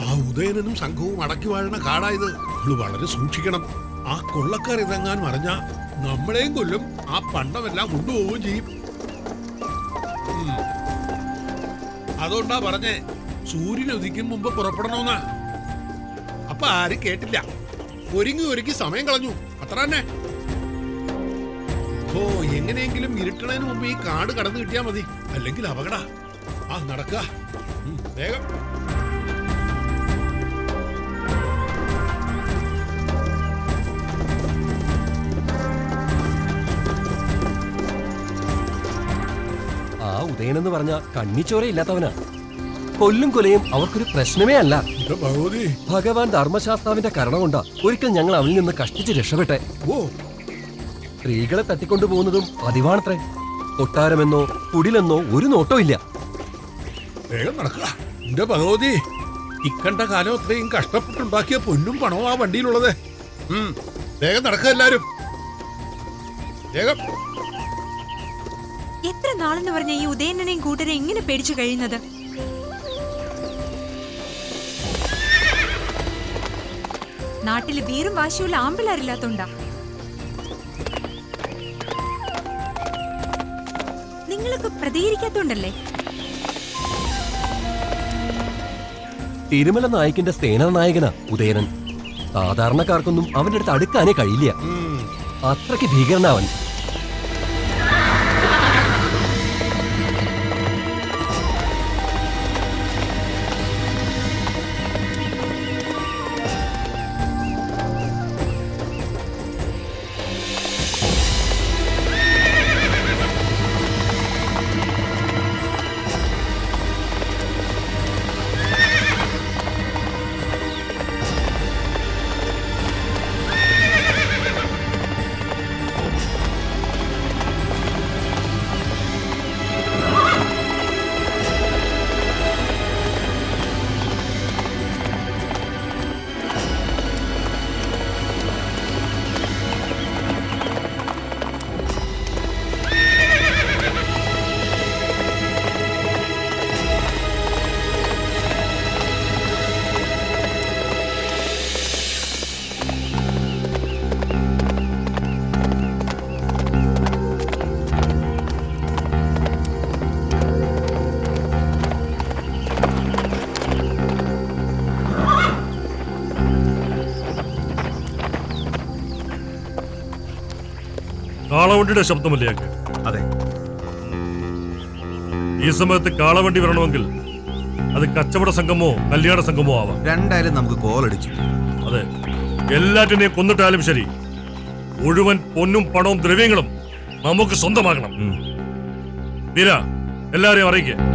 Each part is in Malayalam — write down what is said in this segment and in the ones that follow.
ആ ഉദയനനും സംഘവും അടക്കി വാഴണ കാടായത്. അവള് വളരെ സൂക്ഷിക്കണം. ആ കൊള്ളക്കാർ ഇതെങ്ങാനും അറിഞ്ഞ നമ്മളെയും കൊല്ലും, ആ പണ്ടമെല്ലാം കൊണ്ടുപോവുകയും ചെയ്യും. അതുകൊണ്ടാ പറഞ്ഞേ സൂര്യൻ ഉദിക്കും മുമ്പ് പുറപ്പെടണമെന്നാ. അപ്പൊ ആരും കേട്ടില്ല. ഒരുങ്ങി സമയം കളഞ്ഞു, അത്ര തന്നെ. ഓ, എങ്ങനെയെങ്കിലും ഇരുട്ടണതിന് മുമ്പ് ഈ കാട് കടന്നു കിട്ടിയാ മതി, അല്ലെങ്കിൽ അപകട. ആ നടക്കുക വേഗം. ആ ഉദയനെന്ന് പറഞ്ഞ കണ്ണിച്ചോരയില്ലാത്തവനാ. കൊല്ലും കൊലയും അവർക്കൊരു പ്രശ്നമേ അല്ല. ഭഗവാൻ ധർമ്മശാസ്താവിന്റെ കരണം കൊണ്ടാ ഒരിക്കൽ ഞങ്ങൾ അവനിൽ നിന്ന് കഷ്ടിച്ച് രക്ഷപ്പെട്ടെ. ഓ, സ്ത്രീകളെ തട്ടിക്കൊണ്ടുപോകുന്നതും പതിവാണത്രേ. കൊട്ടാരമെന്നോ കുടിലെന്നോ ഒരു നോട്ടോ ഇല്ല. വേഗം നടക്കുക എന്റെ ഭഗവതി. ഇക്കണ്ട കാലം അത്രയും കഷ്ടപ്പെട്ടുണ്ടാക്കിയ പൊന്നും പണവും ആ വണ്ടിയിലുള്ളത്. വേഗം നടക്കുക എല്ലാരും, വേഗം. എത്ര നാളെന്ന് പറഞ്ഞ ഈ ഉദയനെയും കൂട്ടരെ എങ്ങനെ പേടിച്ചു കഴിയുന്നത്? നാട്ടില് വീറും വാശിയുള്ള ആമ്പിളാരില്ലാത്തോണ്ടാ. നിങ്ങളൊക്കെ പ്രതികരിക്കാത്തോണ്ടല്ലേ? തിരുമല നായകന്റെ സേനാനായകനാ ഉദയനൻ. സാധാരണക്കാർക്കൊന്നും അവന്റെ അടുത്ത് അടുക്കാനേ കഴിയില്ല. അത്രയ്ക്ക് ഭീകരനാവൻ. കാളവണ്ടിയുടെ ശബ്ദമല്ലേ? അതെ. ഈ സമയത്ത് കാളവണ്ടി വരണമെങ്കിൽ അത് കച്ചവട സംഘമോ കല്യാണ സംഘമോ ആവാം. രണ്ടായാലും നമുക്ക് കോളടിച്ചു. അതെ, എല്ലാറ്റിനെയും കൊന്നിട്ടാലും ശരി, മുഴുവൻ പൊന്നും പണവും ദ്രവ്യങ്ങളും നമുക്ക് സ്വന്തമാക്കണം. വീര, എല്ലാരെയും അറിയിക്കുക.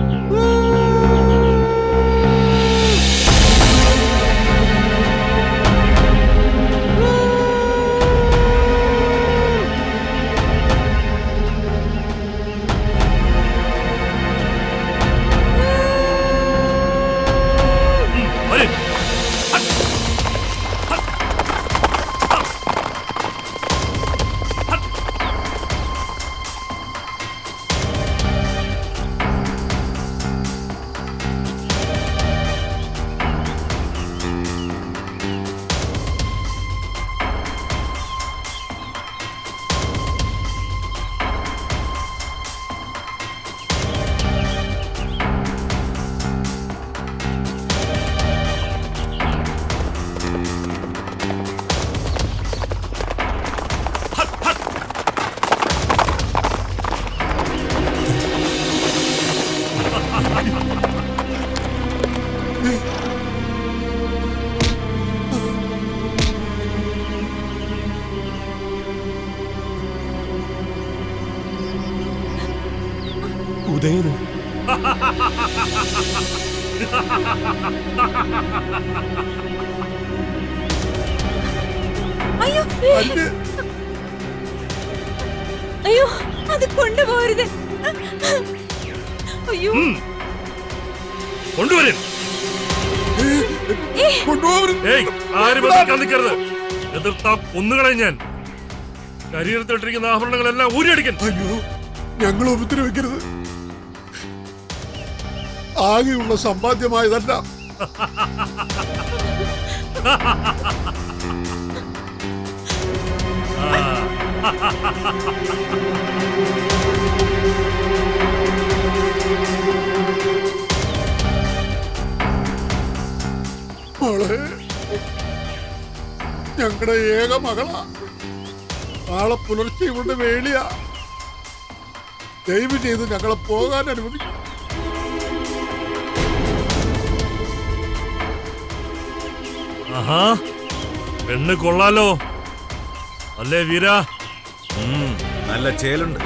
ഉദയന് അയ്യോ അയ്യോ, അത് കൊണ്ടുപോകരുത്. അയ്യോ, കൊണ്ടുവരും. എതിർത്താ കൊന്നുകളയും ഞാൻ. ശരീരത്തിലിട്ടിരിക്കുന്ന ആഭരണങ്ങളെല്ലാം ഊരിയടിക്കാൻ. അയ്യോ, ഞങ്ങൾ ഉപദ്രവിക്കരുത്. ആകെയുള്ള സമ്പാദ്യമായതല്ല, മോളെ, ഞങ്ങളുടെ ഏക മകളാ. നാളെ പുലർച്ചെ ഇവളുടെ വേളിയാ. ദയവ് ചെയ്ത് ഞങ്ങളെ പോകാൻ അനുവദിക്കും. ആഹാ, പെണ്ണ് കൊള്ളാലോ അല്ലേ വീര? നല്ല ചേലുണ്ട്.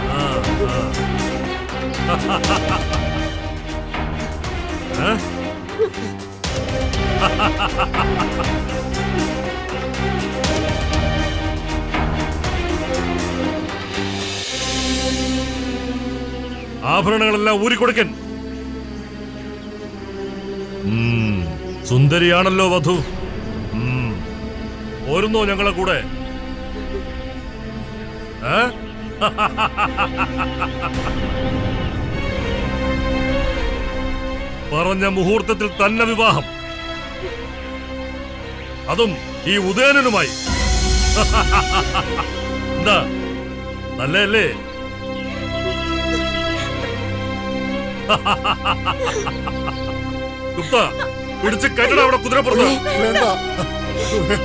ആഭരണങ്ങളെല്ലാം ഊരിക്കൊടുക്കൻ. സുന്ദരിയാണല്ലോ വധു. പോരുന്നോ ഞങ്ങളെ കൂടെ? പറഞ്ഞ മുഹൂർത്തത്തിൽ തന്നെ വിവാഹം, അതും ഈ ഉദയനനുമായി. എന്താ, നല്ലല്ലേ? ഗുപ്ത, പിടിച്ച് കയറ്റണം അവിടെ കുതിരപ്പുറത്ത്. വേണ്ട,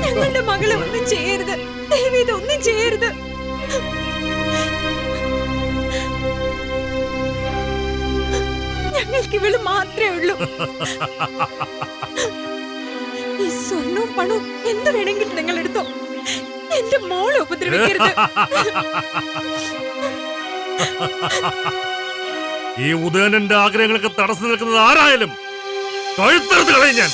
ഞങ്ങളുടെ മകളെ ഒന്നും ചെയ്യരുത്, ദയവേത് ഒന്നും ചെയ്യരുത്. ഞങ്ങൾക്ക് ഇവള് മാത്രമേ ഉള്ളൂ. ഈ സ്വർണവും പണവും എന്ത് വേണമെങ്കിലും നിങ്ങൾ എടുത്തോ, എന്റെ മോളെ ഉപദ്രവിക്കരുത്. ഈ ഉദയനന്റെ ആഗ്രഹങ്ങൾക്ക് തടസ്സം നിൽക്കുന്നത് ആരായാലും കഴുത്തെടുത്ത് കളയും ഞാൻ.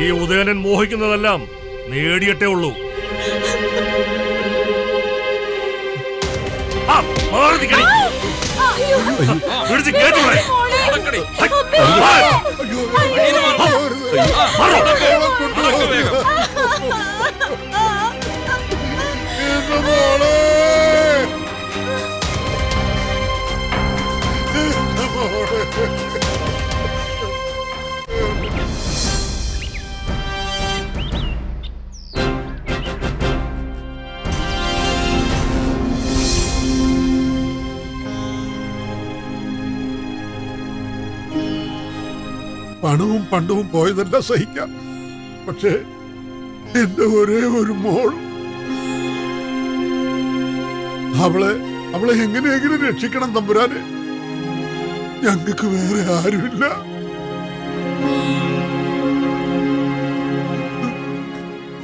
ഈ ഉദയനൻ മോഹിക്കുന്നതെല്ലാം നേടിയിട്ടേ ഉള്ളൂ. പിടിച്ച് കേട്ടോളെ. പണവും പണ്ടവും പോയതെല്ലാം സഹിക്കാം. പക്ഷേ എന്റെ ഒരേ ഒരു മോൾ, അവളെ എങ്ങനെയെങ്കിലും രക്ഷിക്കണം തമ്പുരാനെ. ഞങ്ങൾക്ക് വേറെ ആരുമില്ല.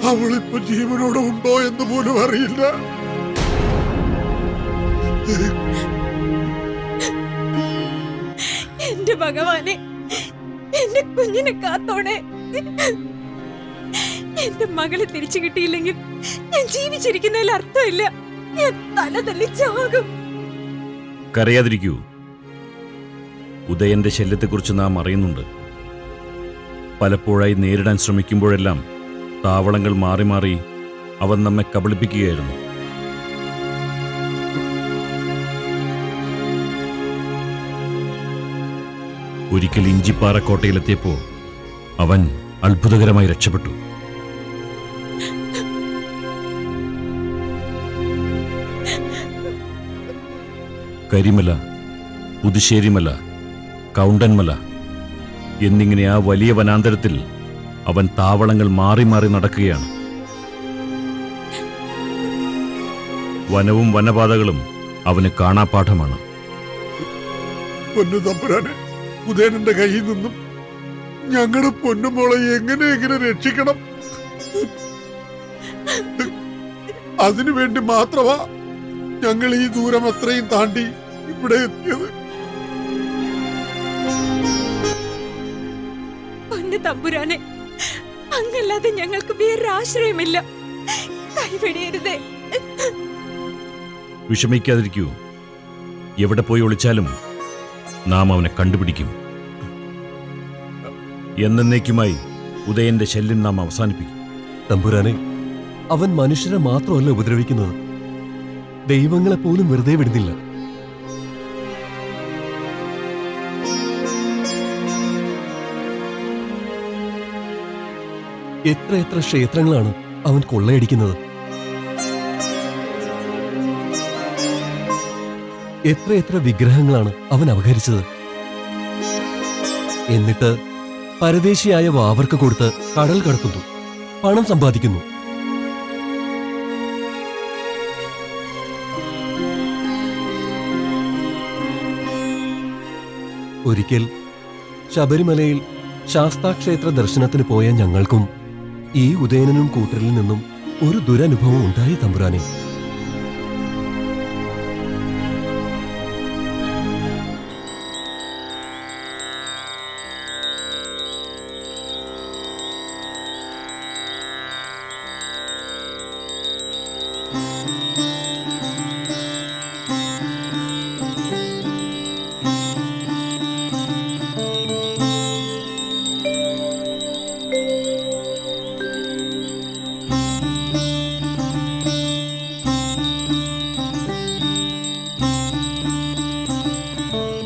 അവളിപ്പോ ജീവനോടെ ഉണ്ടോ എന്ന് പോലും അറിയില്ല. എന്റെ ഭഗവാനെ, എന്റെ കുഞ്ഞിനെ കാത്തോടെ. എന്റെ മകളെ തിരിച്ചു കിട്ടിയില്ലെങ്കിൽ ഞാൻ ജീവിച്ചിരിക്കുന്നതിൽ അർത്ഥമില്ല. ഞാൻ തല തല്ലി ചാകും. കരയാതിരിക്കൂ. ഉദയന്റെ ശല്യത്തെക്കുറിച്ച് നാം അറിയുന്നുണ്ട്. പലപ്പോഴായി നേരിടാൻ ശ്രമിക്കുമ്പോഴെല്ലാം താവളങ്ങൾ മാറി മാറി അവൻ നമ്മെ കബളിപ്പിക്കുകയായിരുന്നു. ഒരിക്കൽ ഇഞ്ചിപ്പാറക്കോട്ടയിലെത്തിയപ്പോൾ അവൻ അത്ഭുതകരമായി രക്ഷപ്പെട്ടു. കരിമല, പുതുശ്ശേരിമല, കൗണ്ടൻമല എന്നിങ്ങനെ ആ വലിയ വനാന്തരത്തിൽ അവൻ താവളങ്ങൾ മാറി മാറി നടക്കുകയാണ്. വനവും വനപാതകളും അവന് കാണാപ്പാഠമാണ്. പൊന്നു തമ്പുരാനെ, ഉദയനന്റെ കയ്യിൽ നിന്നും ഞങ്ങളുടെ പൊന്നുമോളെ എങ്ങനെയെങ്കിലും രക്ഷിക്കണം. അതിനുവേണ്ടി മാത്രമാ ഞങ്ങൾ ഈ ദൂരം അത്രയും താണ്ടി ഇവിടെ എത്തിയത്. പൊന്നു തമ്പുരാനെ, അങ്ങല്ലാതെ ഞങ്ങൾക്ക് വേറെ ആശ്രയമില്ല. കൈവെടിയരുതേ. വിഷമിക്കാതിരിക്കൂ. എവിടെ പോയി ഒളിച്ചാലും നാം അവനെ കണ്ടുപിടിക്കും. എന്നേക്കുമായി ഉദയന്റെ ശല്യം നാം അവസാനിപ്പിക്കും. തമ്പുരാനെ, അവൻ മനുഷ്യരെ മാത്രമല്ല ഉപദ്രവിക്കുന്നത്, ദൈവങ്ങളെ പോലും വെറുതെ വിടുന്നില്ല. എത്ര ക്ഷേത്രങ്ങളാണ് അവൻ കൊള്ളയടിക്കുന്നത്. എത്ര വിഗ്രഹങ്ങളാണ് അവൻ അപഹരിച്ചത്. എന്നിട്ട് പരദേശിയായ വാവർക്ക് കൊടുത്ത് കടൽ കടത്തുന്നു, പണം സമ്പാദിക്കുന്നു. ഒരിക്കൽ ശബരിമലയിൽ ശാസ്താക്ഷേത്ര ദർശനത്തിന് പോയ ഞങ്ങൾക്കും ഈ ഉദയനനും കൂട്ടരിൽ നിന്നും ഒരു ദുരനുഭവം ഉണ്ടായി തമ്പുരാനെ.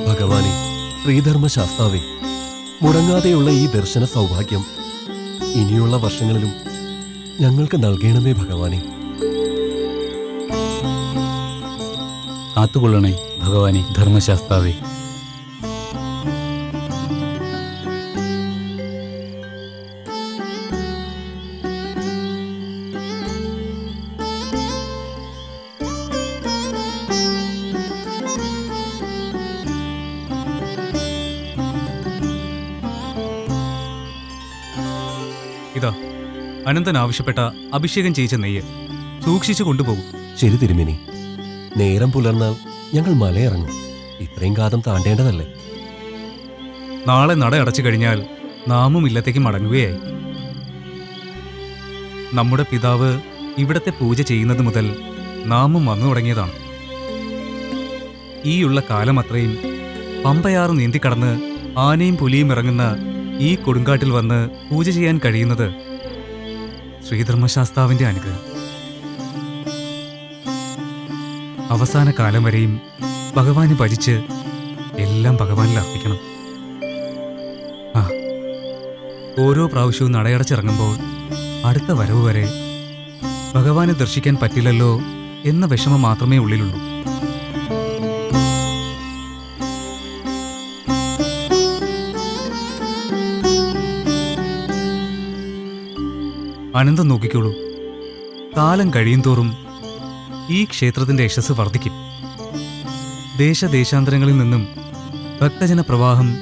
ഭഗവാനെ, ശ്രീധർമ്മശാസ്താവേ, മുടങ്ങാതെയുള്ള ഈ ദർശന സൗഭാഗ്യം ഇനിയുള്ള വർഷങ്ങളിലും ഞങ്ങൾക്ക് നൽകണമേ ഭഗവാനെ. കാത്തുകൊള്ളണേ ഭഗവാനെ ധർമ്മശാസ്താവേ. ഇതാ അനന്തൻ ആവശ്യപ്പെട്ട അഭിഷേകം ചെയ്യിച്ച നെയ്യ് സൂക്ഷിച്ചു കൊണ്ടുപോകും. ശരി തിരുമേനി, നേരം പുലർന്നാൽ ഞങ്ങൾ മലയിറങ്ങും. ഇത്രയും കാലം താണ്ടേണ്ടതല്ലേ. നാളെ നട അടച്ചു കഴിഞ്ഞാൽ നാമും ഇല്ലത്തേക്ക് മടങ്ങുകയായി. നമ്മുടെ പിതാവ് ഇവിടത്തെ പൂജ ചെയ്യുന്നത് മുതൽ നാമും വന്നു തുടങ്ങിയതാണ്. ഈയുള്ള കാലം അത്രയും പമ്പയാറ് നീന്തിക്കടന്ന് ആനയും പുലിയും ഇറങ്ങുന്ന ഈ കൊടുങ്കാട്ടിൽ വന്ന് പൂജ ചെയ്യാൻ കഴിയുന്നത് ശ്രീധർമ്മശാസ്താവിന്റെ അനുഗ്രഹം. അവസാന കാലം വരെയും ഭഗവാന് ഭജിച്ച് എല്ലാം ഭഗവാനിൽ അർപ്പിക്കണം. ആ, ഓരോ പ്രാവശ്യവും നടയടച്ചിറങ്ങുമ്പോൾ അടുത്ത വരവ് വരെ ഭഗവാനെ ദർശിക്കാൻ പറ്റില്ലല്ലോ എന്ന വിഷമം മാത്രമേ ഉള്ളിലുള്ളൂ. അനന്തം നോക്കിക്കോളൂ. കാലം കഴിയും തോറും ഈ ക്ഷേത്രത്തിന്റെ യശസ് വർദ്ധിക്കും. ദേശദേശാന്തരങ്ങളിൽ നിന്നും ഭക്തജന പ്രവാഹം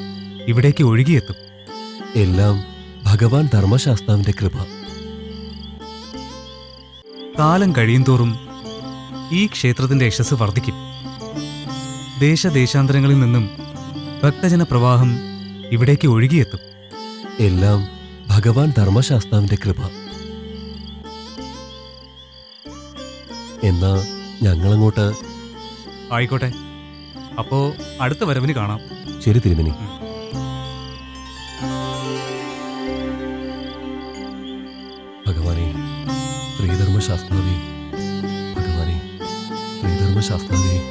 ഇവിടേക്ക് ഒഴുകിയെത്തും. എല്ലാം ഭഗവാൻ ധർമ്മശാസ്താവിന്റെ കൃപ. കാലം കഴിയും തോറും ഈ ക്ഷേത്രത്തിന്റെ യശസ് വർദ്ധിക്കും. ദേശദേശാന്തരങ്ങളിൽ നിന്നും ഭക്തജന പ്രവാഹം ഇവിടേക്ക് ഒഴുകിയെത്തും. എല്ലാം ഭഗവാൻ ധർമ്മശാസ്താവിന്റെ കൃപ. എന്നാ ഞങ്ങളങ്ങോട്ട്. ആയിക്കോട്ടെ, അപ്പോ അടുത്ത വരവിന് കാണാം. ശരി തിരുമേനി. ഭഗവാനെ ശ്രീധർമ്മശാസ്താവേ, ഭഗവാനെ ശ്രീധർമ്മശാസ്താവേ.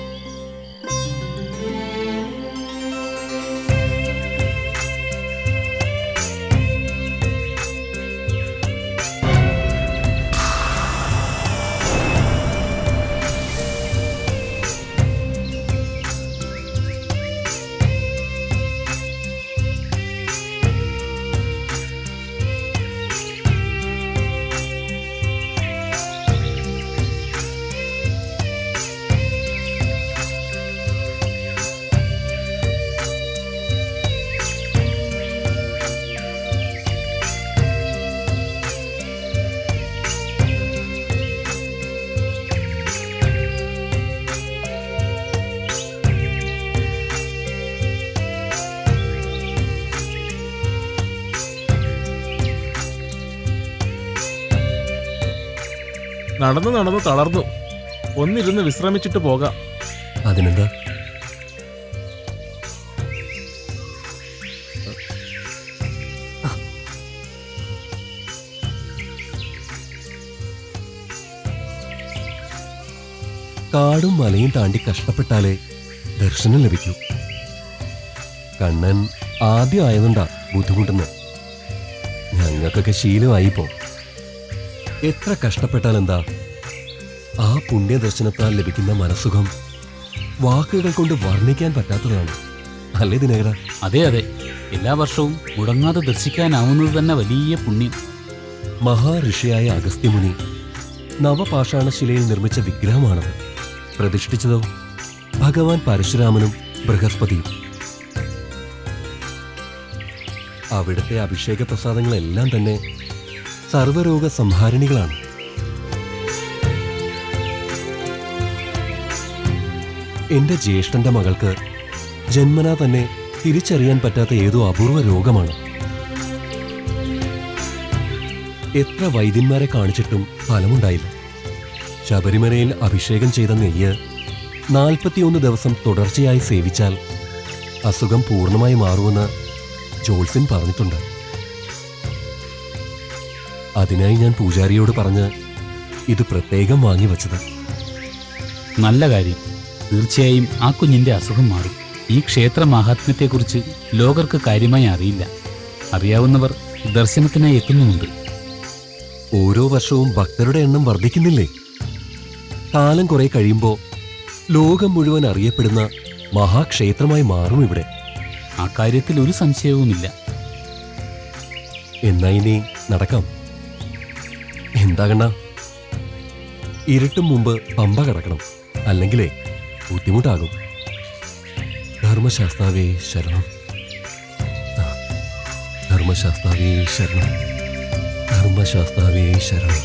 നടന്നു നടന്നു തളർന്നു. ഒന്നിരുന്ന് വിശ്രമിച്ചിട്ട് പോകാം. അതിനെന്താ? കാടും മലയും താണ്ടി കഷ്ടപ്പെട്ടാലേ ദർശനം ലഭിക്കൂ. കണ്ണൻ ആദ്യം ആയതുകൊണ്ടാ ബുദ്ധിമുട്ടുന്നത്. ഞങ്ങൾക്കൊക്കെ ശീലമായിപ്പോ. എത്ര കഷ്ടപ്പെട്ടാൽ എന്താ, ആ പുണ്യദർശനത്താൽ ലഭിക്കുന്ന മനസ്സുഖം വാക്കുകൾ കൊണ്ട് വർണ്ണിക്കാൻ പറ്റാത്തതാണ്. അല്ലേ ദിനകര? അതെ അതെ, എല്ലാ വർഷവും മുടങ്ങാതെ ദർശിക്കാനാവുന്നത് തന്നെ വലിയ പുണ്യം. മഹാഋഷിയായ അഗസ്ത്യമുനി നവപാഷാണശിലയിൽ നിർമ്മിച്ച വിഗ്രഹമാണത്. പ്രതിഷ്ഠിച്ചതോ ഭഗവാൻ പരശുരാമനും ബൃഹസ്പതിയും. അവിടുത്തെ അഭിഷേക പ്രസാദങ്ങളെല്ലാം തന്നെ സർവരോഗ സംഹാരിണികളാണ്. എന്റെ ജ്യേഷ്ഠന്റെ മകൾക്ക് ജന്മനാ തന്നെ തിരിച്ചറിയാൻ പറ്റാത്ത ഏതോ അപൂർവ രോഗമാണ്. എത്ര വൈദ്യന്മാരെ കാണിച്ചിട്ടും ഫലമുണ്ടായില്ല. ശബരിമലയിൽ അഭിഷേകം ചെയ്ത നെയ്യ് 41 ദിവസം തുടർച്ചയായി സേവിച്ചാൽ അസുഖം പൂർണ്ണമായി മാറുമെന്ന് ജോത്സ്യൻ പറഞ്ഞിട്ടുണ്ട്. അതിനായി ഞാൻ പൂജാരിയോട് പറഞ്ഞ് ഇത് പ്രത്യേകം വാങ്ങിവച്ചത്. നല്ല കാര്യം. തീർച്ചയായും ആ കുഞ്ഞിന്റെ അസുഖം മാറും. ഈ ക്ഷേത്ര മാഹാത്മ്യത്തെക്കുറിച്ച് ലോകർക്ക് കാര്യമായി അറിയില്ല. അറിയാവുന്നവർ ദർശനത്തിനായി എത്തുന്നുമുണ്ട്. ഓരോ വർഷവും ഭക്തരുടെ എണ്ണം വർദ്ധിക്കുന്നില്ലേ? കാലം കുറെ കഴിയുമ്പോൾ ലോകം മുഴുവൻ അറിയപ്പെടുന്ന മഹാക്ഷേത്രമായി മാറും ഇവിടെ. ആ കാര്യത്തിൽ ഒരു സംശയവുമില്ല. എന്നാ ഇനി നടക്കാം. എന്താകണ്ട, ഇരുട്ടും മുമ്പ് പമ്പ കടക്കണം, അല്ലെങ്കിലേ ബുദ്ധിമുട്ടാകും. ധർമ്മശാസ്താവേ ശരണം, ധർമ്മശാസ്താവേ ശരണം, ധർമ്മശാസ്താവേ ശരണം,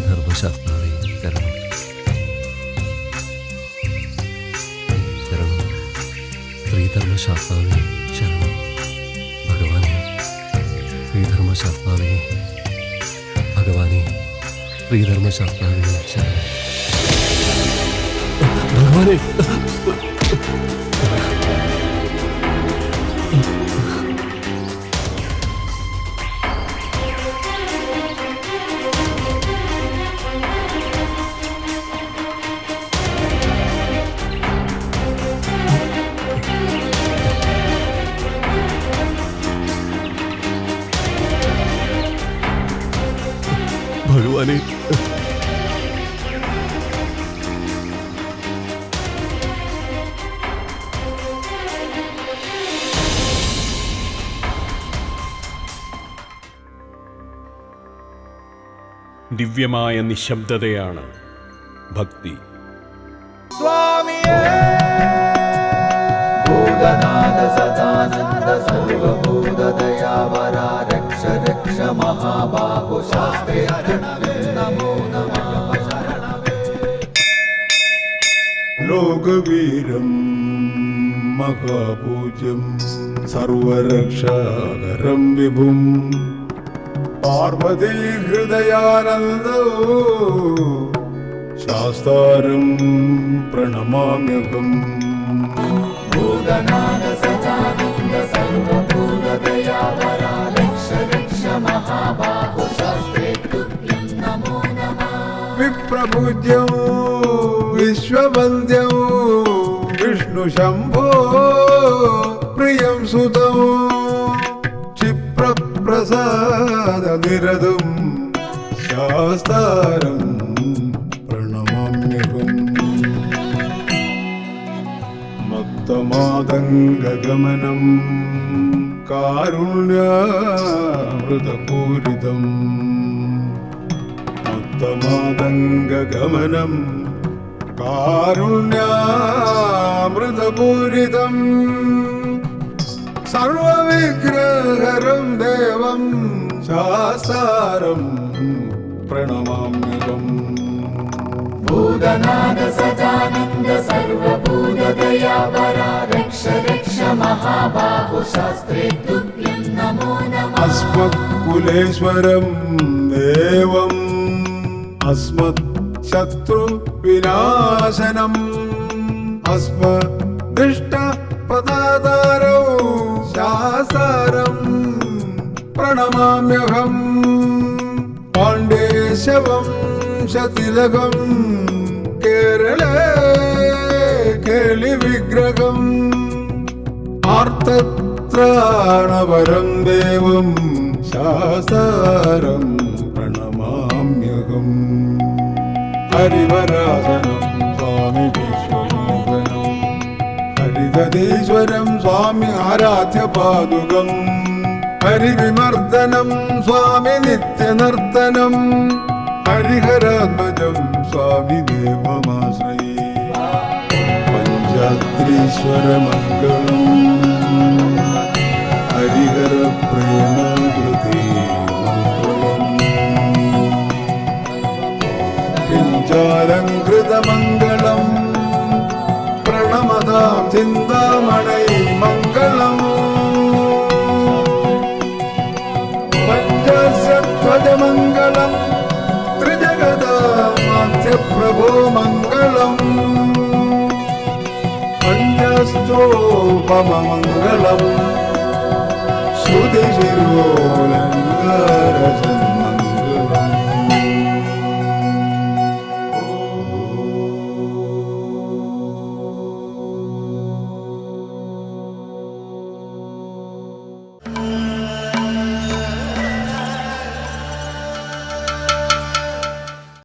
ധർമ്മശാസ്താവേ ശരണം, ശരണം, ശ്രീധർമ്മശാസ്താവേ ശരണം. ഭഗവാനെ ശ്രീധർമ്മശാസ്താവേ, ഭഗവാനെ ശ്രീധർമ്മശാസ്താവേ ശരണം. ഭഗവാനെ ഭഗവാനെ ദിവ്യമായ നിശബ്ദതയാണ് ഭക്തി. ലോകവീരം മഹാപൂജ്യം സർവരക്ഷാകരം വിഭും പാർവതീ ഹൃദയാനന്ദോ ശാസ്താരം പ്രണമാമ്യഹം. വിപ്രപൂജ്യം വിശ്വവന്ദ്യം വിഷ്ണു ശംഭോ പ്രിയം സുതം ക്ഷിപ്രപ്രസാദ നിരതും ശാസ്താരം പ്രണമാമ്യഹം. മത്തമാതംഗഗമനം കാരുണ്യാമൃതപൂരിതം. മത്തമാതംഗഗമനം കാരുണ്യാമൃതപൂരിതം. സർവവിഗ്രഹരം ദേവം ശാസ്താരം പ്രണമാമ്യഹം. ഭൂതനാഥ സദാനന്ദ സർവഭൂതദയാപര രക്ഷ രക്ഷ മഹാബാഹു ശാസ്ത്രേ തുഭ്യം നമോ നമഃ. അസ്മത്കുലേശ്വരം ദേവം അസ്മത് ശത്രു വിനാശനം അസ്മദിഷ്ട പദാതാരോ ശാസ്താരം പ്രണമാമ്യഹം. പാണ്ഡേശവം ശതിലകം കേരളേ കേളി വിഗ്രഹം ആർത്തത്രാണവരം ദേവം ശാസ്താരം പ്രണമാമ്യഹം ഹരിവരാസനം സ്വാമി വിശ്വമോഹനം ഹരിതീശ്വരം സ്വാമി ആരാധ്യപാദുകം ഹരിവിമർദ്ദനം സ്വാമി നിത്യനർത്തനം ഹരിഹരാത്മജം സ്വാമി ദേവമാശ്രയേ പഞ്ചാത്രീശ്വരമംഗളം ഹരിഹര പ്രേമകൃതി മംഗളം പിഞ്ചാലങ്കൃതമംഗളം പ്രണമതാം ചിന്താമണൈ മംഗളം പഞ്ചാശധ്വജമംഗളം ത്രിജഗതാമാധ്യപ്രഭോ മംഗളം പഞ്ചസ്തോപമംഗളം ശ്രുതിശിരോലങ്കാരസന്മംഗളം